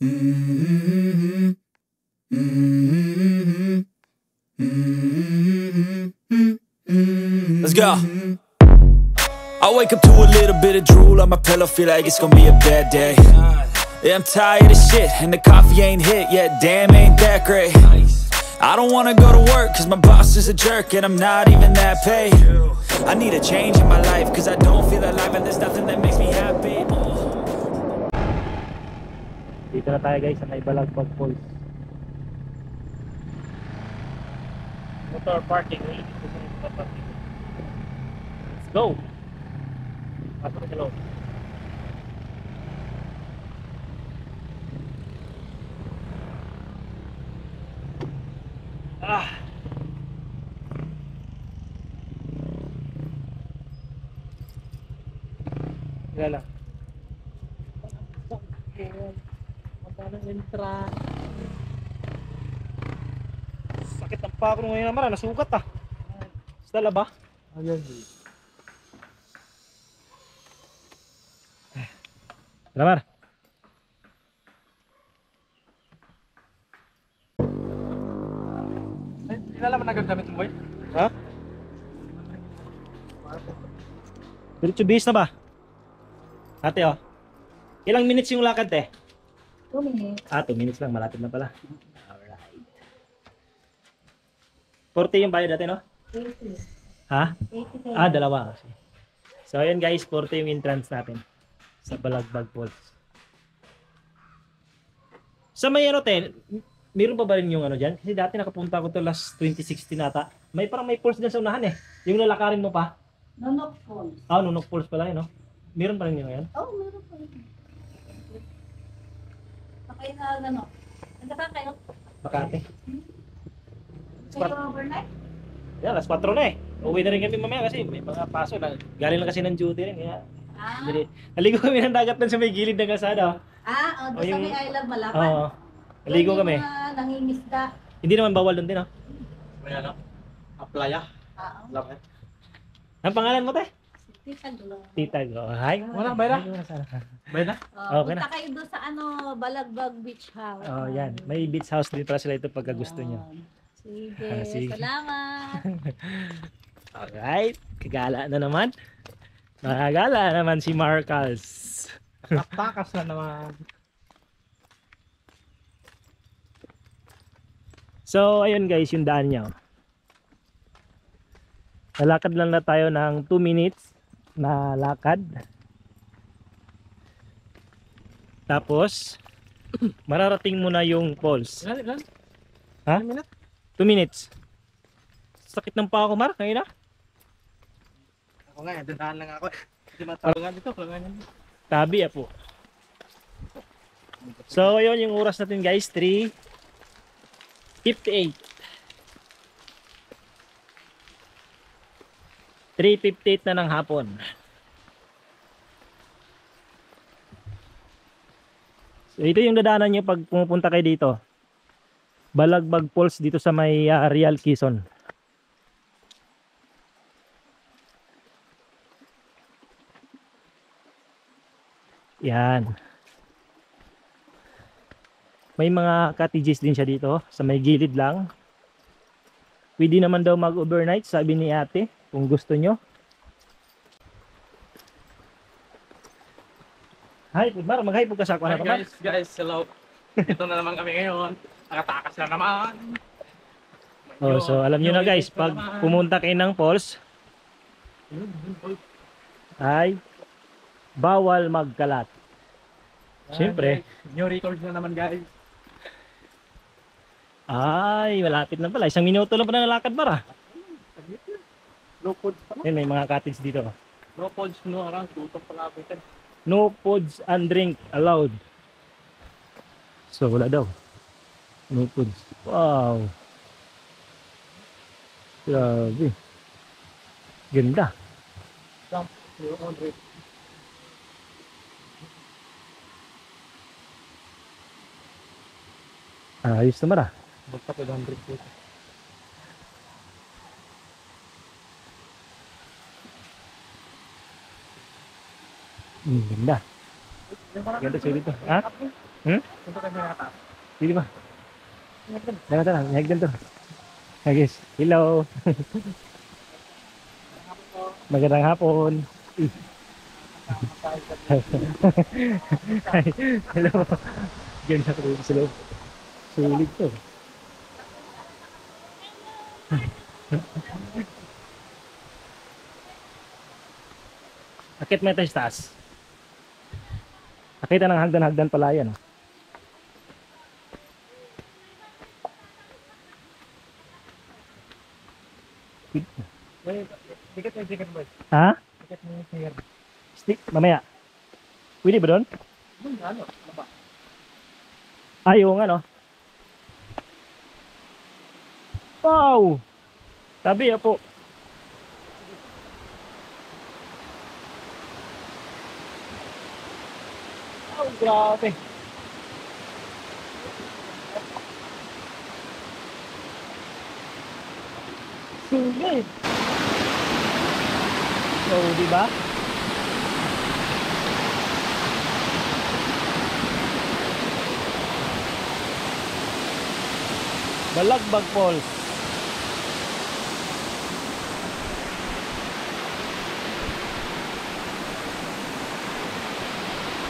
Let's go. I wake up to a little bit of drool on my pillow, feel like it's gonna be a bad day. Yeah, I'm tired of shit, and the coffee ain't hit yet, damn, ain't that great. I don't wanna go to work, cause my boss is a jerk, and I'm not even that paid. I need a change in my life, cause I don't feel alive, and there's nothing that makes me happy. Dito na tayo guys sa may Balagbag Falls. Motor parking. Let's go! Pasok sa loob. Wala lang. Magkano entra? Sakit ng pako ngayon naman, nasugat ah. Sa ba? Ayan. Tara, ay, ilalaman na gamit mo boy? Ha? Diretso base na ba? Ate oh. Ilang minutes yung lakad te? 2 minutes. 2 minutes lang, malapit na pala. Alright. 40 yung bayad natin, no? 80. Ha? 80. Dalawa kasi. So ayun guys, 40 yung entrance natin sa Balagbag Falls. Sa may ano te, meron pa ba rin yung ano dyan? Kasi dati nakapunta ko to last 2016 ata. May parang may falls dyan sa unahan eh. Yung lalakarin mo pa. Nunok Falls. Nunok Falls pala yun, no? Meron pa rin yung yan? Oh, meron pa rin. Sakay na ano? Nagkaka kayo? Makati. Kayo overnight? Yan, alas 4 na eh. Uwi na rin kami mamaya kasi may mga paso na. Galing lang kasi ng duty rin. Kaya, naligo kami ng dagat sa may gilid ng kalsada. Doon sa may island Malapan? Oo. Naligo kami. Nangingisda. Hindi naman bawal doon din, no? May ano? Playa? Oo. Lapit? Ang pangalan mo, te? Tita Glo. Tita Go. Hi. Wala, bayra? Bayra? Okay na. Punta kayo doon sa Balagbag Beach House. Oh, yan. May beach house din pala sila ito pagka gusto nyo. Sige, Sige. salamat. Alright. Kagala na naman. Nakagala naman si Marcals. Takas na naman. So, ayun guys, yung daan niya. Nalakad lang na tayo ng 2 minutes na lakad. Tapos, mararating mo na yung falls. Ilan? Ha? 2 minutes? 2 minutes. Sakit ng paa ko, Mar. Ngayon na. Ako nga, dandahan lang ako. Hindi matalangan dito, talangan dito. Tabi po. So, ayun yung oras natin guys. 3:58. 3:58 na ng hapon. So, ito yung dadaanan nyo pag pumupunta kayo dito. Balagbag Falls dito sa may Real Quezon. Yan. May mga cottages din siya dito sa may gilid lang. Pwede naman daw mag-overnight, sabi ni ate, kung gusto nyo. Hi, Mar, mag-hi po ka sa Hi guys, hello. Ito na naman kami ngayon. Nakatakas na naman. Oh, so alam nyo na guys, pag pumunta kayo ng falls, ay bawal magkalat. Siyempre. New records na naman guys. Ay, malapit na pala. 1 minuto lang pa na nalakad, Mar. No pods pa. Yan, may mga cottage dito. No pods, no around. Tutong palabitan. No foods and drink allowed. So wala daw. No foods. Wow. Grabe. Ganda. Jump. 0-100. Ayos naman ah. Basta 100 po. Ganda. Ganda siya dito. Ha? Hmm? Dito kami nakatap. Hindi ba? Tara, tara. Hagdan to. Hi guys. Hello. Magandang hapon. Hi. Hello. Ganda ko rin sa loob. Sulit to. Akit may tayo sa taas. Nakita ng hagdan-hagdan pala yan. Ticket mo, ticket mo. Ha? Ticket mo yung here. Stick, mamaya. Pwede ba doon? Ano? Ano ba? Ay, oo nga no. Wow! Tabi po. Oh, grabe. Sulit. So, di ba? Balagbag Falls.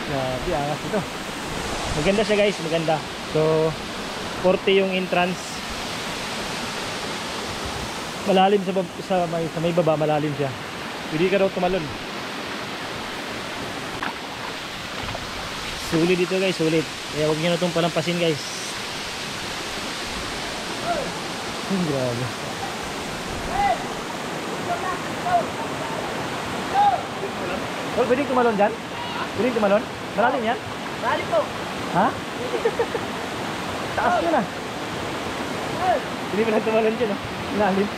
Grabe, angas ito. Maganda siya guys, maganda. So, 40 yung entrance. Malalim sa may baba, malalim siya. Pwede ka raw tumalon. Sulit dito guys, sulit. Kaya huwag nyo na itong palampasin guys. Grabe. Oh, pwede tumalon dyan? Pwede tumalon? Malalim yan? Bali po. Ha? Taas yun ah. Hindi mo lang tumalon dyan ah. Malalim.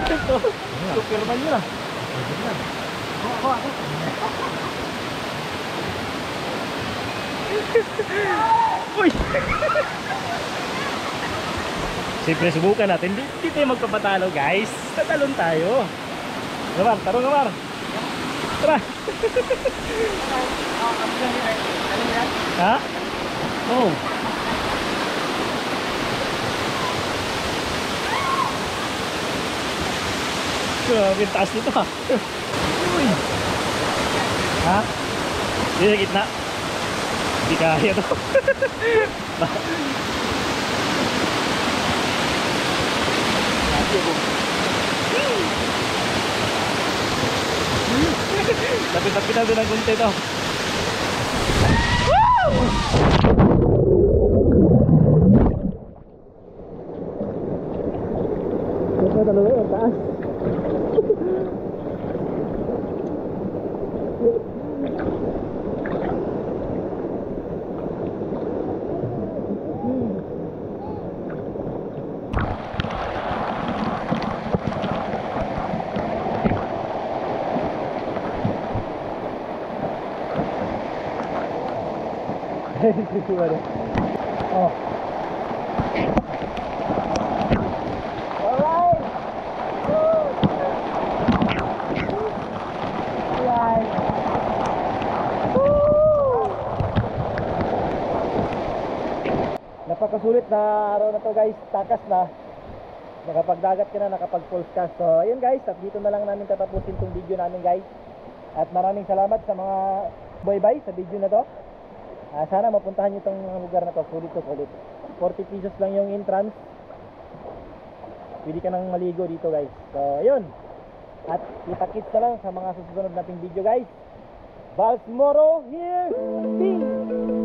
Ito. Superman yun ah. Uy! Siyempre subukan natin. Hindi tayo magpapatalo guys. Tatalon tayo. Gamar, tarong Gamar. Tara. Ha? Oh. Grabe, taas nito ha. Uy. Ha? Dito sa gitna. Hindi kaya to. Lapit-lapit na doon ang kunti to. Ito talaga yung taas. Oh. Alright. Alright. Napakasulit na araw na to guys. Takas na. Nakapagdagat ka na, nakapag-pulse ka. So ayun guys, at dito na lang namin tatapusin tong video namin guys. At maraming salamat sa mga boy-bye sa video na to. Sana mapuntahan nyo itong lugar na to. Sulit to, sulit. 40 pesos lang yung entrance. Pwede ka nang maligo dito guys. So ayun. At kita-kits na lang sa mga susunod nating video guys. Valsmoro here. Peace.